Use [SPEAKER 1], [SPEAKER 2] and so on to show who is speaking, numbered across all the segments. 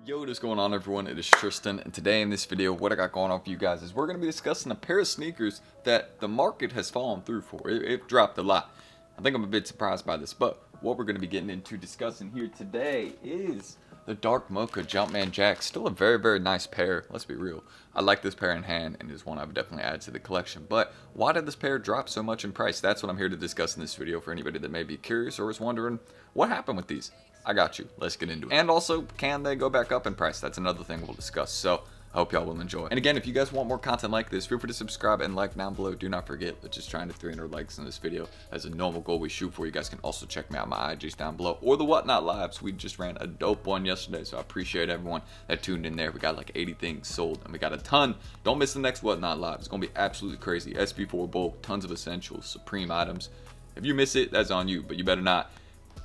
[SPEAKER 1] Yo, what is going on, everyone? It is Tristan, and today in this video, what I got going on for you guys is we're going to be discussing a pair of sneakers that the market has fallen through for. It dropped a lot. I think I'm a bit surprised by this, but what we're going to be getting into discussing here today is the Dark Mocha Jumpman Jack. Still a very, very nice pair. Let's be real. I like this pair in hand, and is one I would definitely add to the collection. But why did this pair drop so much in price? That's what I'm here to discuss in this video for anybody that may be curious or is wondering what happened with these. I got you. Let's get into it. And also, can they go back up in price? That's another thing we'll discuss. So I hope y'all will enjoy. And again, if you guys want more content like this, feel free to subscribe and like down below. Do not forget, let's just try to 300 likes in this video as a normal goal we shoot for. You guys can also check me out my IGs down below or the Whatnot Lives. We just ran a dope one yesterday, so I appreciate everyone that tuned in there. We got like 80 things sold, and we got a ton. Don't miss the next Whatnot Live. It's gonna be absolutely crazy. SP4 bulk, tons of essentials, supreme items. If you miss it, that's on you, but you better not.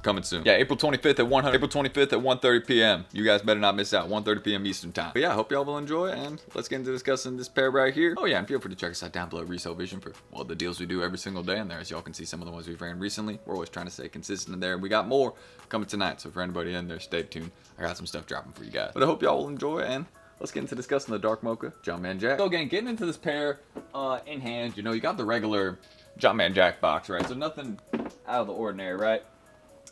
[SPEAKER 1] Coming soon. Yeah, April 25th at 1:30 p.m. You guys better not miss out. 1:30 p.m. Eastern time. But yeah, I hope y'all will enjoy it, and let's get into discussing this pair right here. Oh yeah, and feel free to check us out down below, Resale Vision, for well, the deals we do every single day in there. As y'all can see, some of the ones we've ran recently. We're always trying to stay consistent in there, and we got more coming tonight. So for anybody in there, stay tuned. I got some stuff dropping for you guys. But I hope y'all will enjoy it, and let's get into discussing the Dark Mocha Jumpman Jack. So again, getting into this pair in hand, you know, you got the regular Jumpman Jack box, right? So nothing out of the ordinary, right?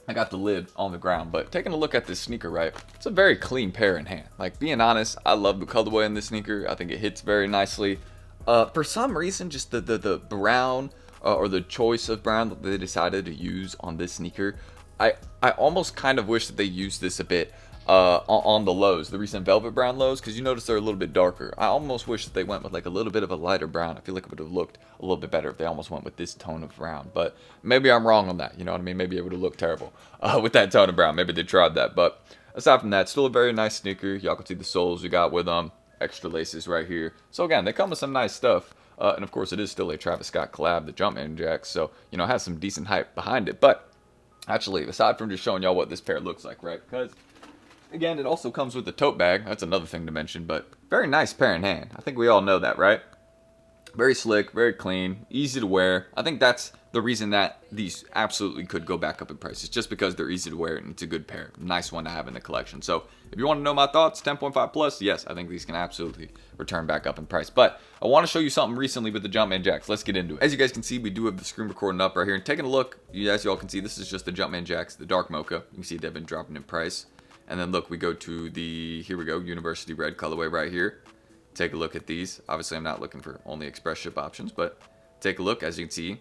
[SPEAKER 1] I got the lid on the ground, but taking a look at this sneaker, right, it's a very clean pair in hand. Like, being honest, I love the colorway in this sneaker. I think it hits very nicely. For some reason, just the brown or the choice of brown that they decided to use on this sneaker, I almost kind of wish that they used this a bit on the lows, the recent velvet brown lows, because you notice they're a little bit darker. I almost wish that they went with like a little bit of a lighter brown. I feel like it would have looked a little bit better if they almost went with this tone of brown, but maybe I'm wrong on that. You know what I mean? Maybe it would have looked terrible with that tone of brown. Maybe they tried that, but aside from that, still a very nice sneaker. Y'all can see the soles we got with extra laces right here. So again, they come with some nice stuff. And of course, it is still a Travis Scott collab, the Jumpman Jack, so you know, it has some decent hype behind it. But actually, aside from just showing y'all what this pair looks like, right? Because again, it also comes with a tote bag. That's another thing to mention, but very nice pair in hand. I think we all know that, right? Very slick, very clean, easy to wear. I think that's the reason that these absolutely could go back up in price. It's just because they're easy to wear and it's a good pair. Nice one to have in the collection. So if you want to know my thoughts, 10.5 plus, yes, I think these can absolutely return back up in price. But I want to show you something recently with the Jumpman Jacks. Let's get into it. As you guys can see, we do have the screen recording up right here. And taking a look, as you all can see, this is just the Jumpman Jacks, the Dark Mocha. You can see they've been dropping in price. And then look, we go to the, here we go, University Red colorway right here. Take a look at these. Obviously, I'm not looking for only express ship options, but take a look. As you can see,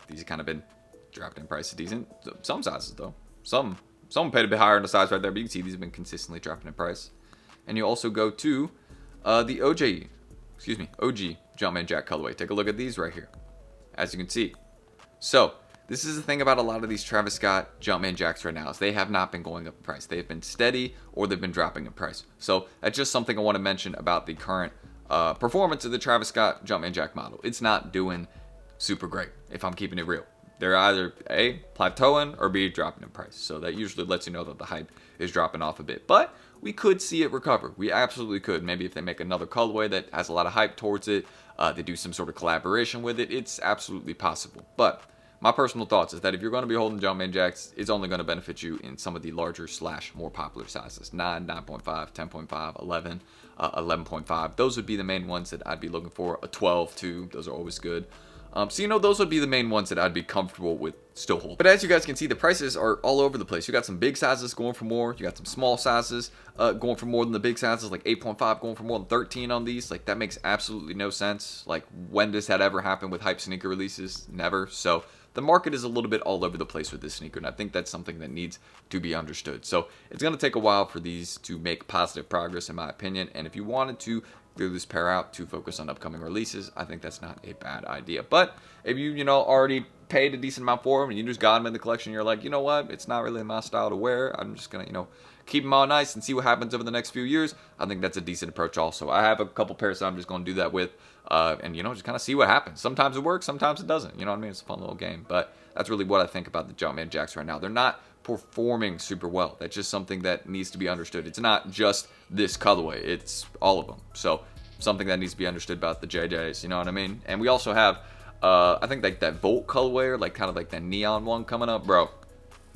[SPEAKER 1] these have kind of been dropped in price decent. Some sizes, though. Some paid a bit higher in the size right there, but you can see these have been consistently dropping in price. And you also go to the OG Jumpman Jack colorway. Take a look at these right here, as you can see. So this is the thing about a lot of these Travis Scott Jumpman Jacks right now, is they have not been going up in price. They've been steady or they've been dropping in price. So that's just something I want to mention about the current performance of the Travis Scott Jumpman Jack model. It's not doing super great, if I'm keeping it real. They're either A, plateauing, or B, dropping in price. So that usually lets you know that the hype is dropping off a bit. But we could see it recover. We absolutely could. Maybe if they make another colorway that has a lot of hype towards it, they do some sort of collaboration with it, it's absolutely possible. But my personal thoughts is that if you're going to be holding Jumpman Jacks, it's only going to benefit you in some of the larger / more popular sizes. 9, 9.5, 10.5, 11, 11.5. Those would be the main ones that I'd be looking for. A 12 too. Those are always good. So, you know, those would be the main ones that I'd be comfortable with still holding. But as you guys can see, the prices are all over the place. You got some big sizes going for more. You got some small sizes going for more than the big sizes, like 8.5 going for more than 13 on these. Like, that makes absolutely no sense. Like, when does that ever happen with hype sneaker releases? Never. So the market is a little bit all over the place with this sneaker, and I think that's something that needs to be understood. So it's going to take a while for these to make positive progress, in my opinion. And if you wanted to clear this pair out to focus on upcoming releases, I think that's not a bad idea. But if you already paid a decent amount for them and you just got them in the collection, you're like, you know what, it's not really my style to wear, I'm just gonna keep them all nice and see what happens over the next few years, I think that's a decent approach also. I have a couple pairs that I'm just going to do that with, and just kind of see what happens. Sometimes it works, sometimes it doesn't. You know what I mean? It's a fun little game. But that's really what I think about the Jumpman Jacks right now. They're not performing super well. That's just something that needs to be understood. It's not just this colorway, it's all of them. So something that needs to be understood about the JJs, you know what I mean? And we also have I think like that Volt colorway, or like kind of like that neon one coming up, bro.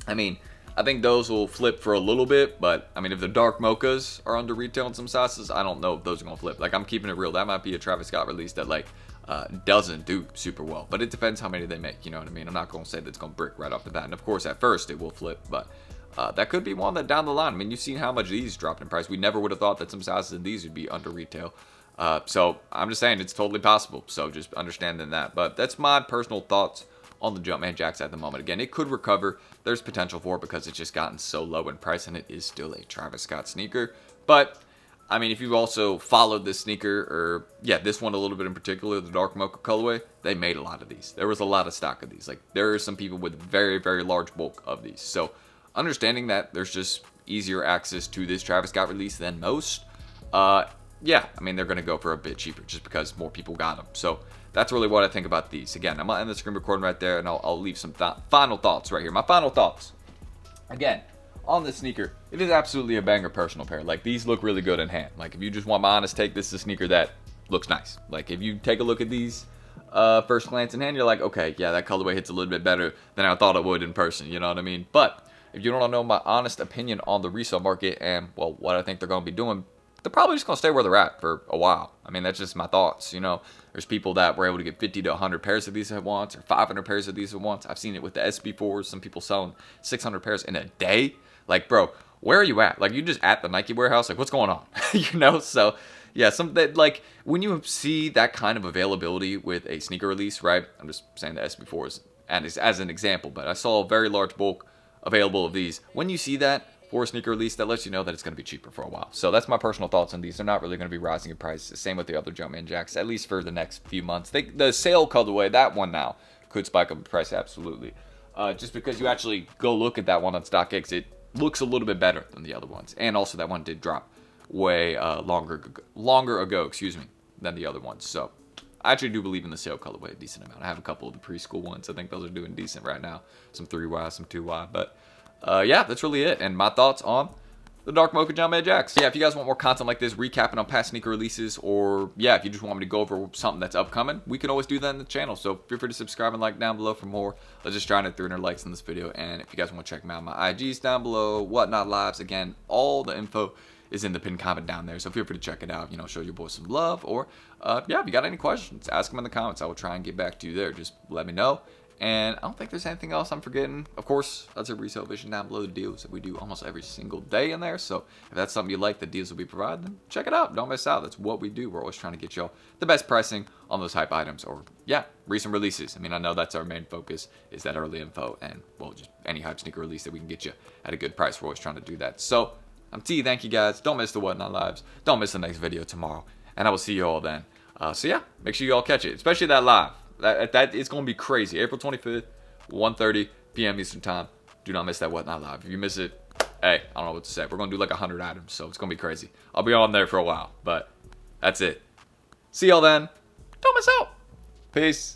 [SPEAKER 1] I mean, I think those will flip for a little bit, but I mean, if the dark mochas are under retail in some sizes, I don't know if those are gonna flip. Like, I'm keeping it real. That might be a Travis Scott release that like doesn't do super well, but it depends how many they make. You know what I mean? I'm not gonna say that it's gonna brick right off the bat. And of course, at first it will flip, but that could be one that down the line. I mean, you've seen how much these dropped in price. We never would have thought that some sizes of these would be under retail. So I'm just saying it's totally possible. So just understanding that. But that's my personal thoughts on the Jumpman Jacks at the moment. Again, it could recover. There's potential for it because it's just gotten so low in price, and it is still a Travis Scott sneaker. But I mean, if you've also followed this sneaker, or yeah, this one a little bit in particular, the dark mocha colorway, they made a lot of these. There was a lot of stock of these. Like, there are some people with very, very large bulk of these. So understanding that there's just easier access to this Travis Scott release than most, yeah, I mean, they're going to go for a bit cheaper just because more people got them. So that's really what I think about these. Again, I'm going to end the screen recording right there, and I'll leave some final thoughts right here. My final thoughts. Again, on this sneaker, it is absolutely a banger personal pair. Like, these look really good in hand. Like, if you just want my honest take, this is a sneaker that looks nice. Like, if you take a look at these first glance in hand, you're like, okay, yeah, that colorway hits a little bit better than I thought it would in person. You know what I mean? But if you don't know my honest opinion on the resale market and, well, what I think they're going to be doing, they're probably just going to stay where they're at for a while. I mean, that's just my thoughts, you know. There's people that were able to get 50 to 100 pairs of these at once, or 500 pairs of these at once. I've seen it with the SB4s, some people selling 600 pairs in a day. Like, bro, where are you at? Like, you just at the Nike warehouse? Like, what's going on? You know, so yeah, that, like, when you see that kind of availability with a sneaker release, right? I'm just saying the SB4s and as an example, but I saw a very large bulk available of these. When you see that for a sneaker release, that lets you know that it's going to be cheaper for a while. So that's my personal thoughts on these. They're not really going to be rising in price. Same with the other Jumpman Jacks, at least for the next few months. The sale colorway, that one now could spike up in price, absolutely. Just because you actually go look at that one on StockX, it looks a little bit better than the other ones. And also that one did drop way longer ago, than the other ones. So I actually do believe in the sale colorway a decent amount. I have a couple of the preschool ones. I think those are doing decent right now. Some 3Y, some 2Y, but yeah, that's really it. And my thoughts on the Dark Mocha Jumpman Jacks. Yeah, if you guys want more content like this, recapping on past sneaker releases, or yeah, if you just want me to go over something that's upcoming, we can always do that in the channel. So feel free to subscribe and like down below for more. Let's just try to hit 300 likes in this video. And if you guys want to check me out, my IG's down below, Whatnot Lives. Again, all the info is in the pinned comment down there. So feel free to check it out. You know, show your boy some love. Or yeah, if you got any questions, ask them in the comments. I will try and get back to you there. Just let me know. And I don't think there's anything else I'm forgetting. Of course, that's a Resale Vision down below, the deals that we do almost every single day in there. So if that's something you like, the deals will be provided, then check it out. Don't miss out. That's what we do. We're always trying to get y'all the best pricing on those hype items, or yeah, recent releases. I mean, I know that's our main focus, is that early info, and well, just any hype sneaker release that we can get you at a good price. We're always trying to do that. So I'm T. Thank you guys. Don't miss the Whatnot Lives. Don't miss the next video tomorrow. And I will see you all then. So yeah, make sure you all catch it, especially that live. That it's going to be crazy. April 25th. 1:30 p.m. Eastern Time. Do not miss that Whatnot Live. If you miss it, hey, I don't know what to say. We're going to do like 100 items, so it's going to be crazy. I'll be on there for a while, but that's it. See y'all then. Don't miss out. Peace.